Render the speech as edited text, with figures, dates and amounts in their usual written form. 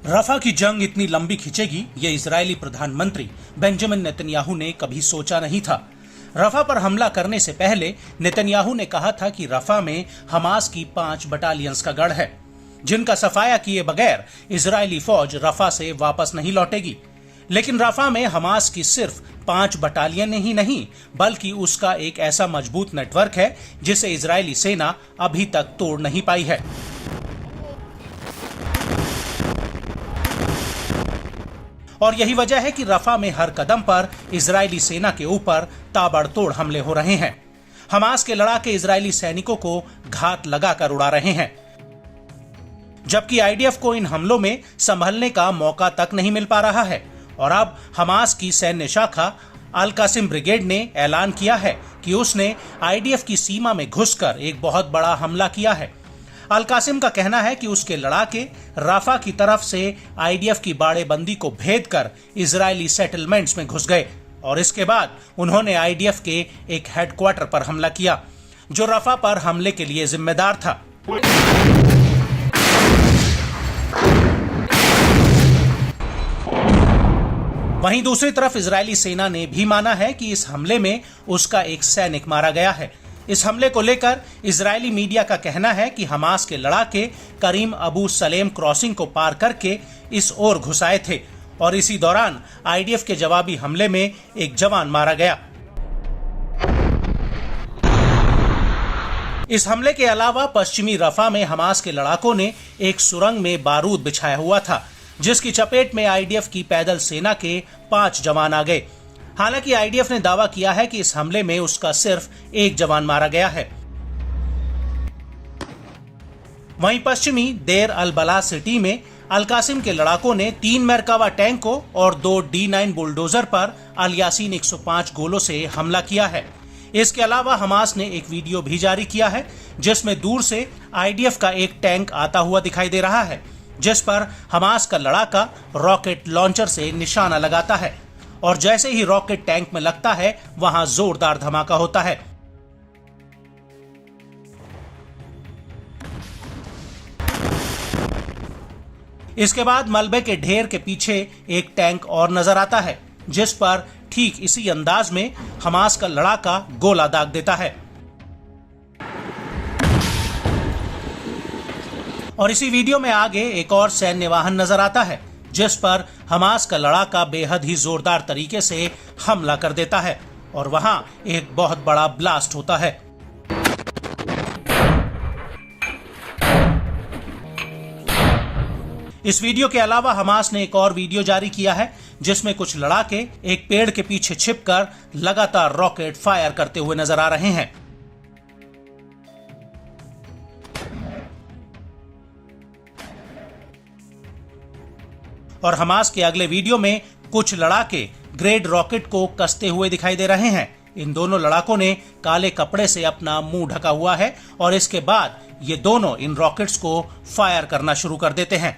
रफा की जंग इतनी लंबी खिंचेगी ये इजरायली प्रधानमंत्री बेंजामिन नेतन्याहू ने कभी सोचा नहीं था। रफा पर हमला करने से पहले नेतन्याहू ने कहा था कि रफा में हमास की 5 बटालियंस का गढ़ है, जिनका सफाया किए बगैर इजरायली फौज रफा से वापस नहीं लौटेगी। लेकिन रफा में हमास की सिर्फ 5 बटालियन ही नहीं, बल्कि उसका एक ऐसा मजबूत नेटवर्क है जिसे इजरायली सेना अभी तक तोड़ नहीं पाई है। और यही वजह है कि रफा में हर कदम पर इजरायली सेना के ऊपर ताबड़तोड़ हमले हो रहे हैं। हमास के लड़ाके इजरायली सैनिकों को घात लगाकर उड़ा रहे हैं, जबकि आईडीएफ को इन हमलों में संभलने का मौका तक नहीं मिल पा रहा है। और अब हमास की सैन्य शाखा अल कासिम ब्रिगेड ने ऐलान किया है कि उसने आईडीएफ की सीमा में घुसकर एक बहुत बड़ा हमला किया है। अल कासिम का कहना है कि उसके लड़ाके राफा की तरफ से आईडीएफ की बाड़ेबंदी को भेद कर इजरायली सेटलमेंट्स में घुस गए और इसके बाद उन्होंने आईडीएफ के एक हेडक्वार्टर पर हमला किया, जो राफा पर हमले के लिए जिम्मेदार था। वहीं दूसरी तरफ इजरायली सेना ने भी माना है कि इस हमले में उसका एक सैनिक मारा गया है। इस हमले को लेकर इजरायली मीडिया का कहना है कि हमास के लड़ाके करीम अबू सलेम क्रॉसिंग को पार करके इस ओर घुस आए थे और इसी दौरान आईडीएफ के जवाबी हमले में एक जवान मारा गया। इस हमले के अलावा पश्चिमी रफा में हमास के लड़ाकों ने एक सुरंग में बारूद बिछाया हुआ था, जिसकी चपेट में आईडीएफ की पैदल सेना के 5 जवान आ गए। हालांकि आईडीएफ ने दावा किया है कि इस हमले में उसका सिर्फ एक जवान मारा गया है। वहीं पश्चिमी देर अल बला सिटी में अल कासिम के लड़ाकों ने 3 मरकावा टैंकों और 2 D9 बुलडोजर पर अल यासीन 105 गोलों से हमला किया है। इसके अलावा हमास ने एक वीडियो भी जारी किया है, जिसमें दूर से आईडीएफ का एक टैंक आता हुआ दिखाई दे रहा है, जिस पर हमास का लड़ाका रॉकेट लॉन्चर से निशाना लगाता है और जैसे ही रॉकेट टैंक में लगता है वहां जोरदार धमाका होता है। इसके बाद मलबे के ढेर के पीछे एक टैंक और नजर आता है, जिस पर ठीक इसी अंदाज में हमास का लड़ाका गोला दाग देता है। और इसी वीडियो में आगे एक और सैन्य वाहन नजर आता है, जिस पर हमास का लड़ाका बेहद ही जोरदार तरीके से हमला कर देता है और वहां एक बहुत बड़ा ब्लास्ट होता है। इस वीडियो के अलावा हमास ने एक और वीडियो जारी किया है, जिसमें कुछ लड़ाके एक पेड़ के पीछे छिपकर लगातार रॉकेट फायर करते हुए नजर आ रहे हैं। और हमास के अगले वीडियो में कुछ लड़ाके ग्रेड रॉकेट को कसते हुए दिखाई दे रहे हैं। इन दोनों लड़ाकों ने काले कपड़े से अपना मुंह ढका हुआ है और इसके बाद ये दोनों इन रॉकेट्स को फायर करना शुरू कर देते हैं।